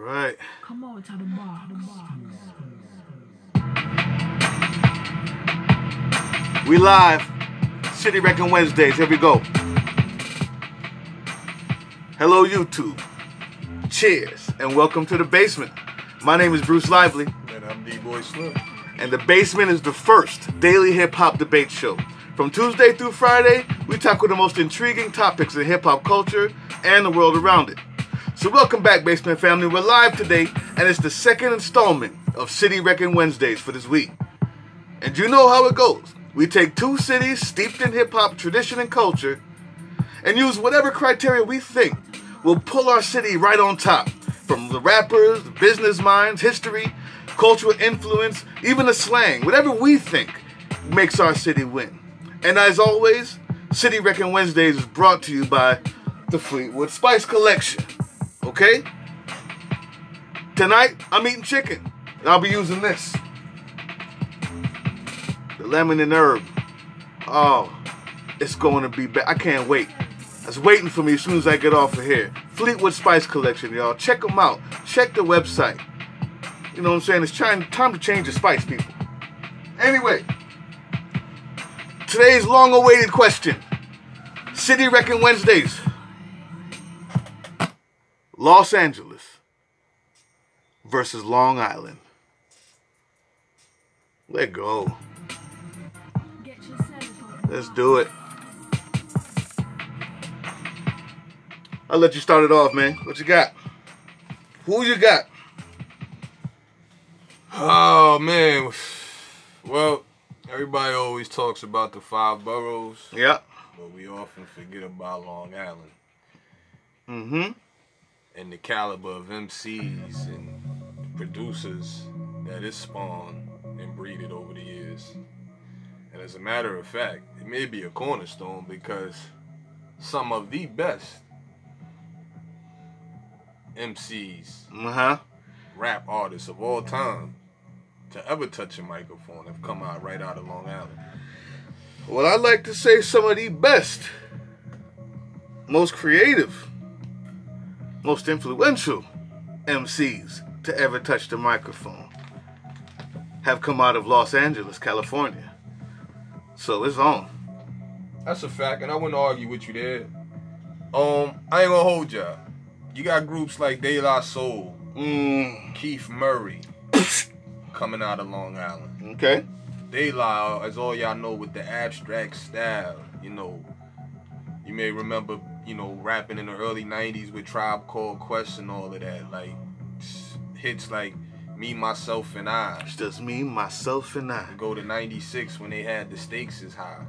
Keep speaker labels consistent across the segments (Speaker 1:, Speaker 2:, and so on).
Speaker 1: right.
Speaker 2: Come on to the bar,
Speaker 1: We live. City Wrecking Wednesdays. Here we go. Hello, YouTube. Cheers, and welcome to the basement. My name is Bruce Lively.
Speaker 3: And I'm D-Boy Slim.
Speaker 1: And the basement is the first daily hip-hop debate show. From Tuesday through Friday, we tackle the most intriguing topics in hip-hop culture and the world around it. So welcome back, Basement family. We're live today, and it's the second installment of City Wrecking Wednesdays for this week. And you know how it goes. We take two cities steeped in hip-hop tradition and culture and use whatever criteria we think will pull our city right on top. From the rappers, the business minds, history, cultural influence, even the slang. Whatever we think makes our city win. And as always, City Wrecking Wednesdays is brought to you by the Fleetwood Spice Collection. Okay? Tonight, I'm eating chicken. And I'll be using this. The lemon and herb. Oh, it's going to be bad. I can't wait. It's waiting for me as soon as I get off of here. Fleetwood Spice Collection, y'all. Check them out. Check the website. You know what I'm saying? It's time to change the spice, people. Anyway, today's long-awaited question. City Wrecking Wednesdays. Los Angeles versus Long Island. Let go. Let's do it. I'll let you start it off, man. What you got? Who you got?
Speaker 3: Oh, man. Well, everybody always talks about the 5 boroughs.
Speaker 1: Yeah.
Speaker 3: But we often forget about Long Island.
Speaker 1: Mm-hmm.
Speaker 3: And the caliber of MCs and producers that it spawned and breeded over the years. And as a matter of fact, it may be a cornerstone because some of the best MCs, rap artists of all time to ever touch a microphone have come out right out of Long Island.
Speaker 1: Well, I'd like to say some of the best, most creative, most influential MCs to ever touch the microphone have come out of Los Angeles, California. So it's on.
Speaker 3: That's a fact, and I wouldn't argue with you there. I ain't gonna hold y'all. You got groups like De La Soul, Keith Murray, coming out of Long Island.
Speaker 1: Okay.
Speaker 3: De La, as all y'all know, with the abstract style, you know, you may remember, you know, rapping in the early 90s with Tribe Called Quest and all of that. Like, hits like Me, Myself, and I.
Speaker 1: It's just me, myself, and I.
Speaker 3: You go to 96 when they had The Stakes Is High.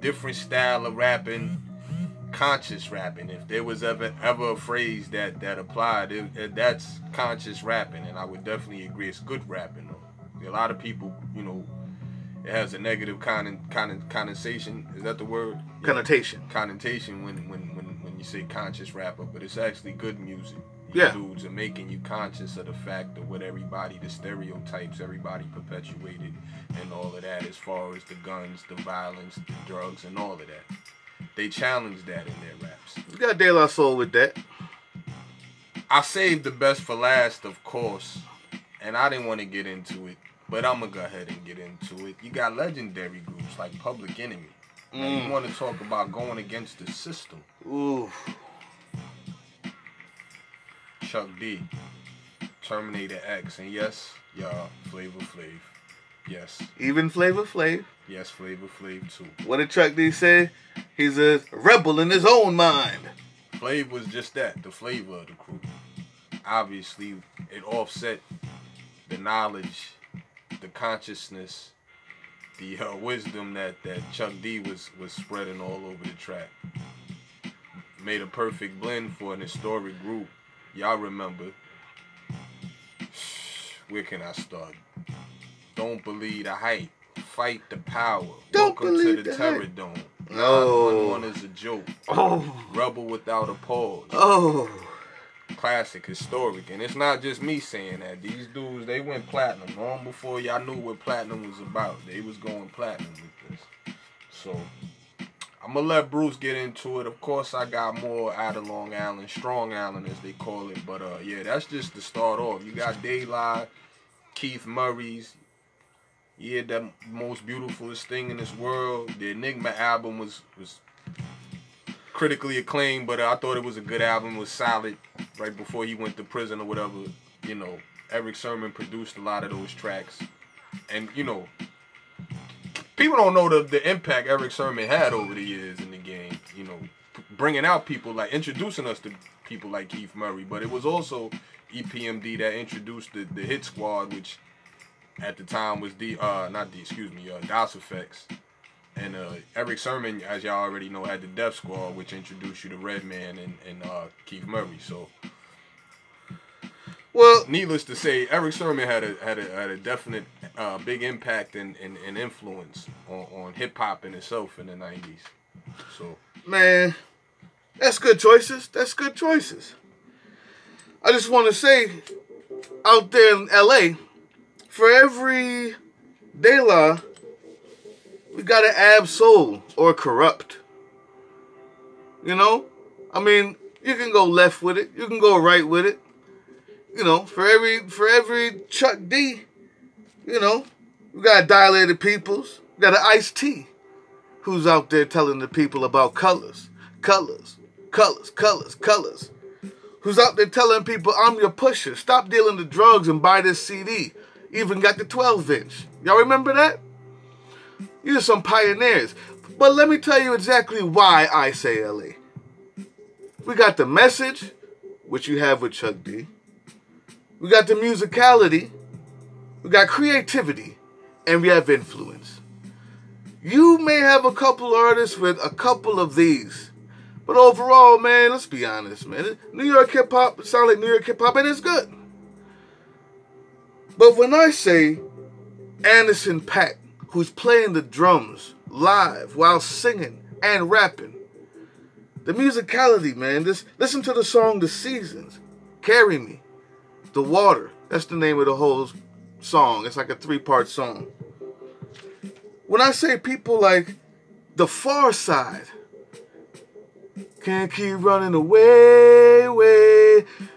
Speaker 3: Different style of rapping, conscious rapping. If there was ever a phrase that applied, that's conscious rapping, and I would definitely agree it's good rapping, though. A lot of people, you know, it has a negative connotation. Is that the word?
Speaker 1: Connotation.
Speaker 3: Yeah. Connotation when you say conscious rapper, but it's actually good music.
Speaker 1: Yeah.
Speaker 3: Dudes are making you conscious of the fact of what everybody, the stereotypes everybody perpetuated and all of that, as far as the guns, the violence, the drugs, and all of that. They challenge that in their raps.
Speaker 1: You got De La Soul with that.
Speaker 3: I saved the best for last, of course, and I didn't want to get into it, but I'm going to go ahead and get into it. You got legendary groups like Public Enemy. Now, you want to talk about going against the system.
Speaker 1: Ooh.
Speaker 3: Chuck D, Terminator X, and yes, y'all, Flavor Flav. Yes.
Speaker 1: Even Flavor Flav.
Speaker 3: Yes, Flavor Flav too.
Speaker 1: What did Chuck D say? He's a rebel in his own mind.
Speaker 3: Flav was just that, the flavor of the crew. Obviously, it offset the knowledge, the consciousness, the wisdom that Chuck D was spreading all over the track. Made a perfect blend for an historic group. Y'all remember, where can I start? Don't believe the hype. Fight the power.
Speaker 1: Don't
Speaker 3: Welcome
Speaker 1: believe
Speaker 3: to the
Speaker 1: the
Speaker 3: Terror
Speaker 1: hype.
Speaker 3: Dome.
Speaker 1: Oh.
Speaker 3: 911 is a joke.
Speaker 1: Oh.
Speaker 3: Rebel Without a Pause.
Speaker 1: Oh.
Speaker 3: Classic, historic. And it's not just me saying that. These dudes, they went platinum. Long before y'all knew what platinum was about. They was going platinum with this. So, I'm gonna let Bruce get into it. Of course, I got more out of Long Island, Strong Island as they call it. But yeah, that's just to start off. You got Daylight, Keith Murray's, yeah, the most beautifulest thing in this world. The Enigma album was critically acclaimed, but I thought it was a good album. It was solid. Right before he went to prison or whatever, you know, Eric Sermon produced a lot of those tracks, and you know. People don't know the impact Eric Sermon had over the years in the game. You know, bringing out people like introducing us to people like Keith Murray, but it was also EPMD that introduced the Hit Squad, which at the time was DOS Effects, and Eric Sermon, as y'all already know, had the Def Squad, which introduced you to Redman and Keith Murray. So. Well, needless to say, Eric Sermon had a definite big impact and influence on hip hop in itself in the 90s. So,
Speaker 1: man, that's good choices. That's good choices. I just want to say, out there in LA, for every De La, we got an Ab Soul or Corrupt. You know, I mean, you can go left with it, you can go right with it. You know, for every Chuck D, you know, we got Dilated Peoples, we got an Ice-T, who's out there telling the people about colors. Who's out there telling people, I'm your pusher, stop dealing the drugs and buy this CD. Even got the 12-inch. Y'all remember that? You're some pioneers. But let me tell you exactly why I say LA. We got the message, which you have with Chuck D. We got the musicality, we got creativity, and we have influence. You may have a couple artists with a couple of these, but overall, man, let's be honest, man. New York hip-hop, it sounds like New York hip-hop, and it's good. But when I say Anderson .Paak, who's playing the drums live while singing and rapping, the musicality, man, just listen to the song The Seasons, Carry Me. The Water, that's the name of the whole song. It's like a 3-part song. When I say people like The Far Side, can't keep running away,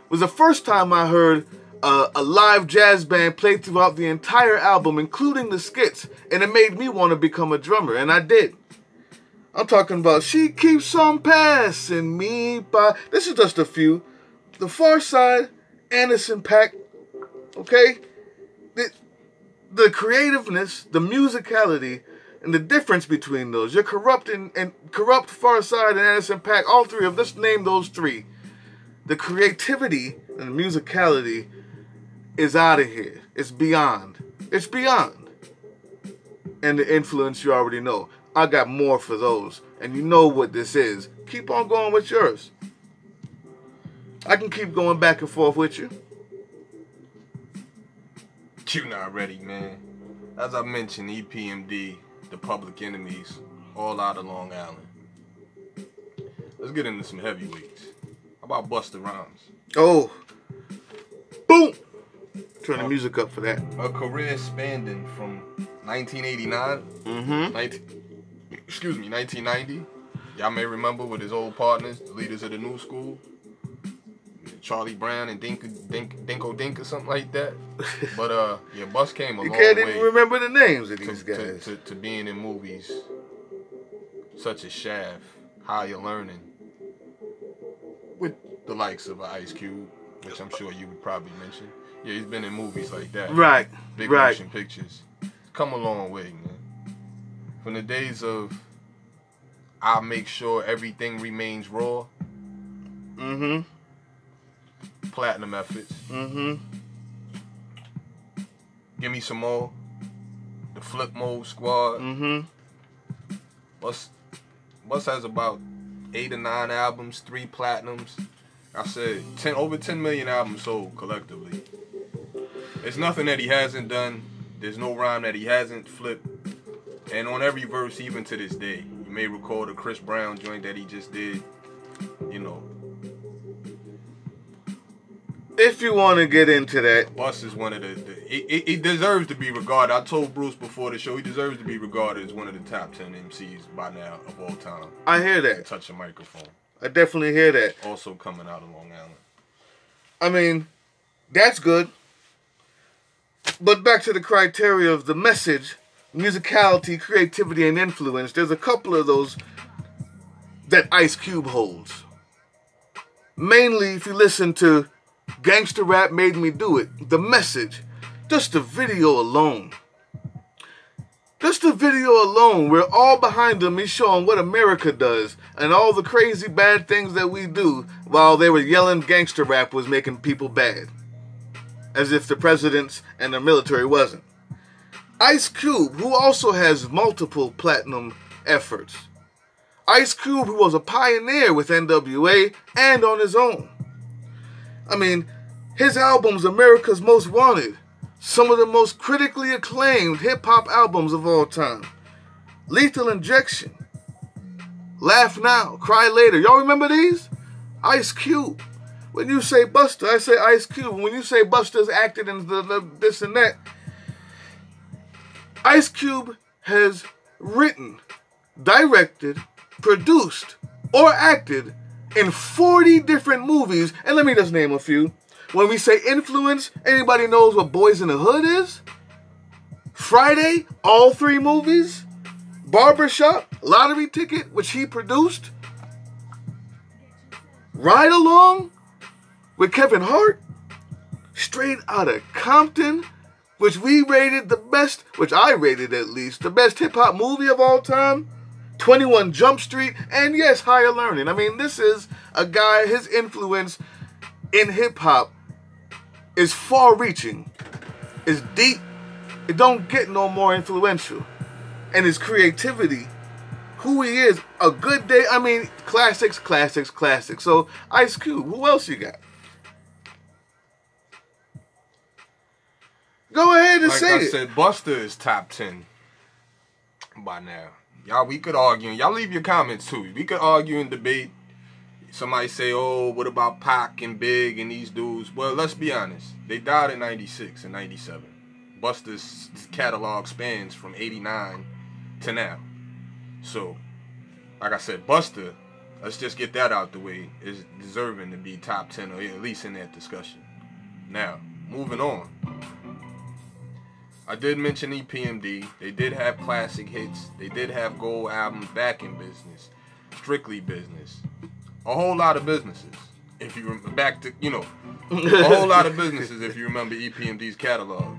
Speaker 1: was the first time I heard a live jazz band play throughout the entire album, including the skits, and it made me want to become a drummer, and I did. I'm talking about She Keeps On Passing Me By. This is just a few. The Far Side, Anderson .Paak, okay? The creativeness, the musicality, and the difference between those. You're Corrupt Far Side and Anderson .Paak, all three of them. Let's name those three. The creativity and the musicality is out of here. It's beyond. It's beyond. And the influence you already know. I got more for those. And you know what this is. Keep on going with yours. I can keep going back and forth with you.
Speaker 3: You not ready, man. As I mentioned, EPMD, the Public Enemies, all out of Long Island. Let's get into some heavyweights. How about Busta Rhymes?
Speaker 1: Oh. Boom! Turn the music up for that.
Speaker 3: A career spanning from 1989, 1990. Y'all may remember with his old partners, the leaders of the new school. Charlie Brown and Dinko or something like that. But yeah, Bus came a long way.
Speaker 1: You can't even remember the names of these guys.
Speaker 3: To being in movies such as Shaft, Higher Learning, with the likes of Ice Cube, which I'm sure you would probably mention. Yeah, he's been in movies like that.
Speaker 1: Right.
Speaker 3: Big motion pictures. Come a long way, man. From the days of I'll make sure everything remains raw.
Speaker 1: Mm-hmm.
Speaker 3: Platinum Efforts.
Speaker 1: Mm-hmm.
Speaker 3: Give Me Some More. The Flip Mode Squad.
Speaker 1: Mm-hmm.
Speaker 3: Bus has about 8 or 9 albums, 3 platinums. I said over 10 million albums sold collectively. There's nothing that he hasn't done. There's no rhyme that he hasn't flipped. And on every verse, even to this day, you may recall the Chris Brown joint that he just did. You know,
Speaker 1: If you want to get into that,
Speaker 3: Bust is one of he deserves to be regarded. I told Bruce before the show, he deserves to be regarded as one of the top 10 MCs by now of all time.
Speaker 1: I hear that.
Speaker 3: Touch a microphone.
Speaker 1: I definitely hear that.
Speaker 3: Also coming out of Long Island.
Speaker 1: I mean, that's good. But back to the criteria of the message, musicality, creativity, and influence. There's a couple of those that Ice Cube holds. Mainly, if you listen to Gangsta Rap Made Me Do It, the message, just the video alone. Just the video alone, we're all behind him. He's showing what America does and all the crazy bad things that we do while they were yelling gangster rap was making people bad. As if the presidents and the military wasn't. Ice Cube, who also has multiple platinum efforts. Ice Cube, who was a pioneer with NWA and on his own. I mean, his albums, America's Most Wanted, some of the most critically acclaimed hip-hop albums of all time. Lethal Injection, Laugh Now, Cry Later. Y'all remember these? Ice Cube. When you say Buster, I say Ice Cube. When you say Buster's acted in this and that, Ice Cube has written, directed, produced, or acted in 40 different movies. And let me just name a few. When we say influence, anybody knows what Boys in the Hood is? Friday, all 3 movies. Barbershop, Lottery Ticket, which he produced. Ride Along with Kevin Hart. Straight Outta Compton, which we rated the best, which I rated at least, the best hip-hop movie of all time. 21 Jump Street, and yes, Higher Learning. I mean, this is a guy, his influence in hip-hop is far-reaching, is deep. It don't get no more influential. And his creativity, who he is, a good day, I mean, classics. So, Ice Cube, who else you got? Go ahead and say it.
Speaker 3: Like I said, Buster is top 10 by now. Y'all, we could argue. Y'all leave your comments, too. We could argue and debate. Somebody say, oh, what about Pac and Big and these dudes? Well, let's be honest. They died in 96 and 97. Buster's catalog spans from 89 to now. So, like I said, Buster, let's just get that out the way, is deserving to be top 10 or at least in that discussion. Now, moving on. I did mention EPMD. They did have classic hits. They did have gold albums, Back in Business, Strictly Business. A whole lot of businesses. If you remember back to, a whole lot of businesses if you remember EPMD's catalog.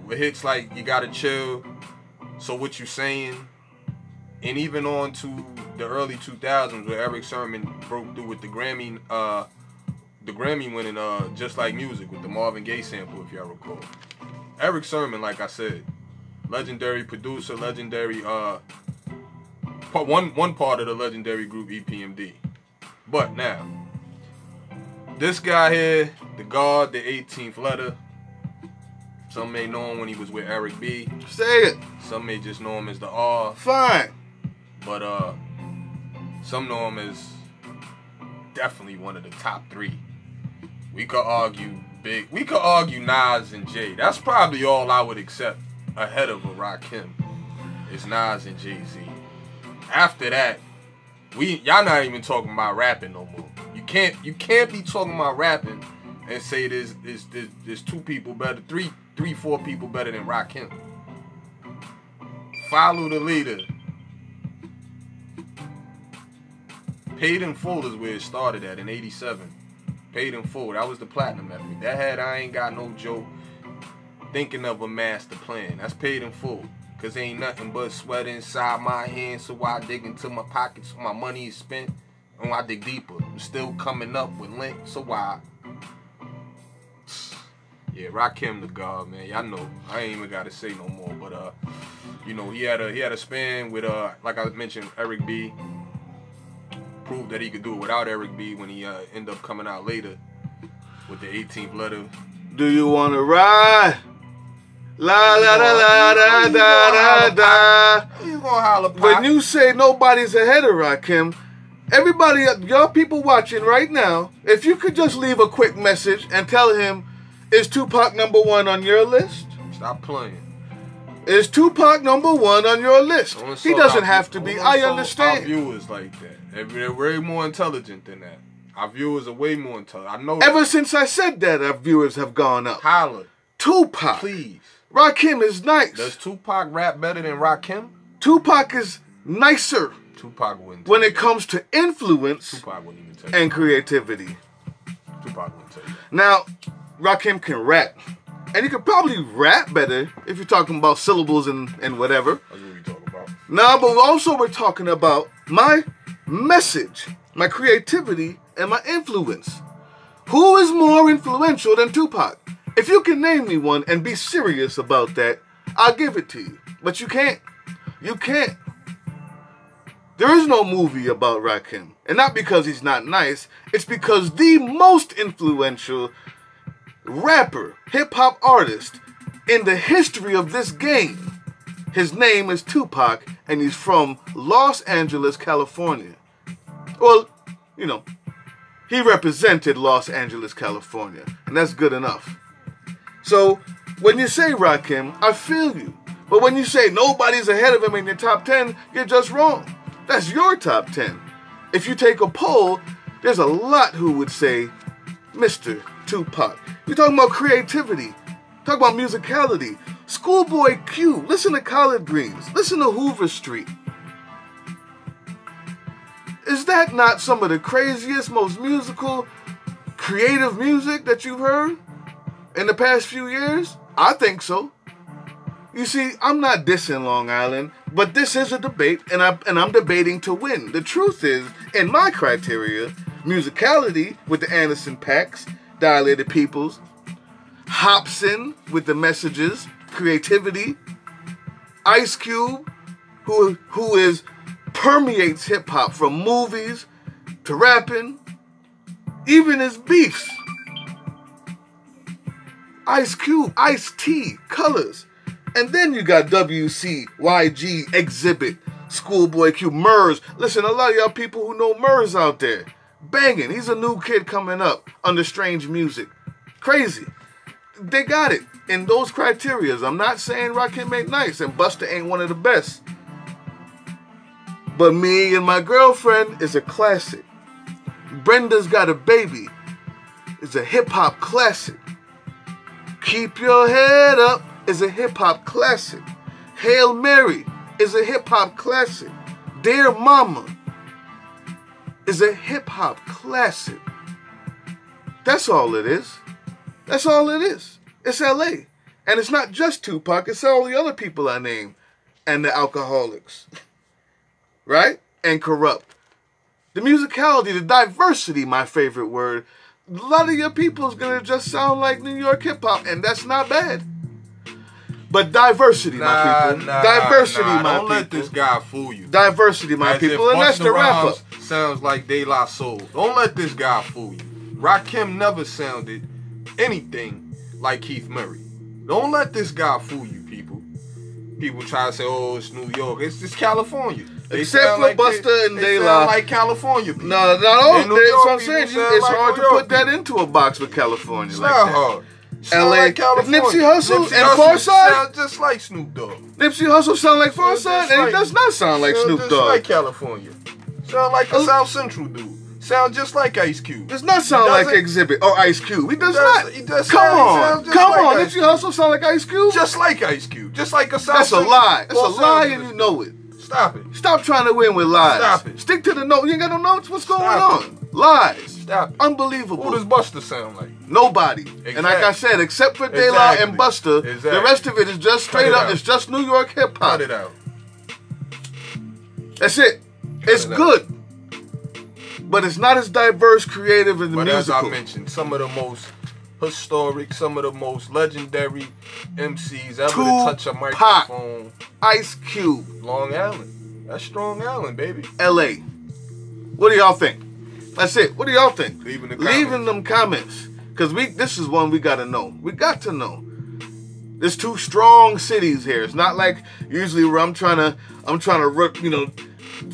Speaker 3: With hits like You Gotta Chill, So What You Saying, and even on to the early 2000s where Eric Sermon broke through with the Grammy winning Just Like Music with the Marvin Gaye sample, if y'all recall. Eric Sermon, like I said, legendary producer, legendary one part of the legendary group EPMD. But now, this guy here, the God, the 18th letter. Some may know him when he was with Eric B.
Speaker 1: Say it.
Speaker 3: Some may just know him as the R.
Speaker 1: Fine.
Speaker 3: But some know him as definitely one of the top 3. We could argue Big. We could argue Nas and Jay. That's probably all I would accept ahead of a Rakim. Is Nas and Jay-Z. After that, y'all not even talking about rapping no more. You can't be talking about rapping and say there's 2 people better, 4 people better than Rakim. Follow the leader. Paid in Full is where it started at in 87. Paid in Full. That was the platinum effort. That had I Ain't Got No Joke. Thinking of a Master Plan. That's Paid in Full. Cause ain't nothing but sweat inside my hands, so I dig into my pockets, my money is spent, and I dig deeper. I'm still coming up with lint, so why? Yeah, Rakim the God, man. Y'all know. I ain't even gotta say no more. But he had a span with like I mentioned, Eric B. Proved that he could do it without Eric B. when he ended up coming out later with the 18th letter.
Speaker 1: Do you wanna ride? La la la la da da da da.
Speaker 3: You gonna holler, Pop.
Speaker 1: When you say nobody's ahead of Rakim, Everybody, y'all people watching right now, if you could just leave a quick message and tell him, is Tupac number one on your list?
Speaker 3: Stop playing.
Speaker 1: Is Tupac number one on your list? He doesn't have to be. I understand.
Speaker 3: Our viewers like that. They're way more intelligent than that. Our viewers are way more intelligent. I know.
Speaker 1: Ever since I said that, our viewers have gone up.
Speaker 3: Holla.
Speaker 1: Tupac.
Speaker 3: Please.
Speaker 1: Rakim is nice.
Speaker 3: Does Tupac rap better than Rakim?
Speaker 1: Tupac is nicer.
Speaker 3: Tupac wouldn't.
Speaker 1: When it comes to influence
Speaker 3: Tupac wouldn't even tell you.
Speaker 1: And creativity.
Speaker 3: Tupac wouldn't tell you.
Speaker 1: Now, Rakim can rap. And he could probably rap better if you're talking about syllables and whatever.
Speaker 3: That's what we talking about.
Speaker 1: No, but also we're talking about my message, my creativity, and my influence. Who is more influential than Tupac? If you can name me one and be serious about that, I'll give it to you. But you can't. You can't. There is no movie about Rakim. And not because he's not nice. It's because the most influential rapper, hip-hop artist in the history of this game, his name is Tupac, and he's from Los Angeles, California. Well, you know, he represented Los Angeles, California, and that's good enough. So, when you say Rakim, I feel you. But when you say nobody's ahead of him in your top 10, you're just wrong. That's your top 10. If you take a poll, there's a lot who would say Mr. Tupac. We're talking about creativity. Talk about musicality. Schoolboy Q. Listen to Collard Greens. Listen to Hoover Street. Is that not some of the craziest, most musical, creative music that you've heard in the past few years? I think so. You see, I'm not dissing Long Island, but this is a debate, and I'm debating to win. The truth is, in my criteria, musicality with the Anderson Paaks, Dilated Peoples, Hobson with the messages, creativity, Ice Cube, who permeates hip hop from movies to rapping, even his beefs. Ice Cube, Ice-T, Colors. And then you got WC, YG, Exhibit, Schoolboy Q, Murs. Listen, a lot of y'all people who know Murs out there. Banging. He's a new kid coming up under strange music. Crazy. They got it in those criterias. I'm not saying Rakim ain't nice and Busta ain't one of the best. But Me and My Girlfriend is a classic. Brenda's Got a Baby is a hip-hop classic. Keep Your Head Up is a hip-hop classic. Hail Mary is a hip-hop classic. Dear Mama is a hip-hop classic. That's all it is. That's all it is. It's L.A. And it's not just Tupac. It's all the other people I named. And the alcoholics. Right? And corrupt. The musicality, the diversity, my favorite word. A lot of your people is going to just sound like New York hip-hop. And that's not bad. But diversity, my people. Diversity, my people.
Speaker 3: Don't let this guy fool you.
Speaker 1: Diversity, my people. And that's the wrap-up.
Speaker 3: Sounds like De La Soul. Don't let this guy fool you. Rakim never sounded anything like Keith Murray. Don't let this guy fool you, people. People try to say, oh, it's New York. It's just California.
Speaker 1: Except for
Speaker 3: like
Speaker 1: Busta and
Speaker 3: they
Speaker 1: De La.
Speaker 3: sound like California people.
Speaker 1: No. That's what I'm saying. It's hard to put that into a box with California
Speaker 3: it's
Speaker 1: like
Speaker 3: not
Speaker 1: that.
Speaker 3: hard.
Speaker 1: L.A.
Speaker 3: Like California.
Speaker 1: Nipsey Hussle and Pharcyde
Speaker 3: sound just like Snoop Dogg.
Speaker 1: Nipsey Hussle sound like Pharcyde, and he does not sound like Snoop Dogg.
Speaker 3: Just like California. Sound like a South Central dude. Sound just like Ice Cube.
Speaker 1: Does not sound like Exhibit or Ice Cube. He does not.
Speaker 3: He does
Speaker 1: Come on.
Speaker 3: Like
Speaker 1: Nipsey Hussle sound like Ice Cube?
Speaker 3: Just like Ice Cube. Just like a South
Speaker 1: That's
Speaker 3: Central.
Speaker 1: a lie. That's a lie, and you know it.
Speaker 3: Stop it.
Speaker 1: Stop trying to win with lies.
Speaker 3: Stop it.
Speaker 1: Stick to the note. You ain't got no notes? What's going
Speaker 3: Stop
Speaker 1: on? Lies.
Speaker 3: Stop it.
Speaker 1: Unbelievable.
Speaker 3: Who does Busta sound like?
Speaker 1: Nobody.
Speaker 3: Exactly.
Speaker 1: And like I said, except for De La and Busta, the rest of it is just straight up. It's just New York hip hop.
Speaker 3: Cut it out.
Speaker 1: That's it. It's good. But it's not as diverse, creative, and musical.
Speaker 3: As I mentioned, some of the most historic, some of the most legendary MCs ever to touch a microphone.
Speaker 1: Ice Cube.
Speaker 3: Long Island. That's Strong Island, baby.
Speaker 1: L.A. What do y'all think? That's it. What do y'all think?
Speaker 3: Leave
Speaker 1: in them comments. Because this is one we got to know. We got to know. There's two strong cities here. It's not like usually where I'm trying to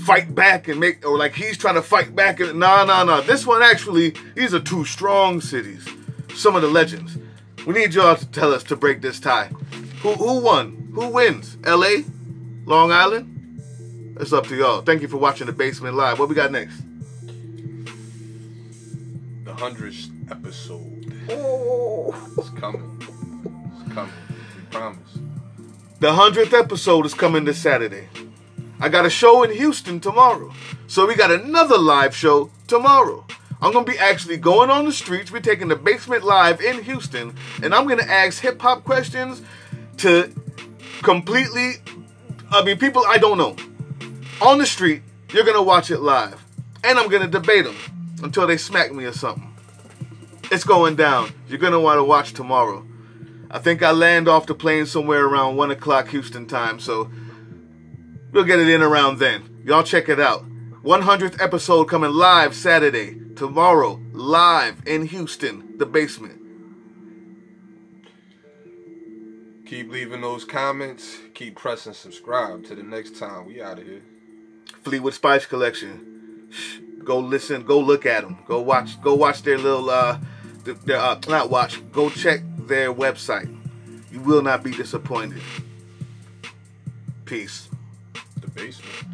Speaker 1: fight back and make, or like he's trying to fight back. And no. This one actually, these are two strong cities. Some of the legends. We need y'all to tell us to break this tie. Who won? Who wins? L.A.? Long Island? It's up to y'all. Thank you for watching The Basement Live. What we got next?
Speaker 3: The 100th episode.
Speaker 1: Oh.
Speaker 3: It's coming. It's coming. We promise.
Speaker 1: The 100th episode is coming this Saturday. I got a show in Houston tomorrow. So we got another live show tomorrow. I'm going to be actually going on the streets. We're taking The Basement Live in Houston. And I'm going to ask hip-hop questions to completely, people I don't know. On the street, you're going to watch it live. And I'm going to debate them until they smack me or something. It's going down. You're going to want to watch tomorrow. I think I land off the plane somewhere around 1 o'clock Houston time. So we'll get it in around then. Y'all check it out. 100th episode coming live Saturday. Tomorrow, live in Houston, The Basement.
Speaker 3: Keep leaving those comments. Keep pressing subscribe. Till the next time, we out of here.
Speaker 1: Fleetwood Spice Collection. Go listen. Go look at them. Go watch their little. Not watch. Go check their website. You will not be disappointed. Peace.
Speaker 3: The Basement.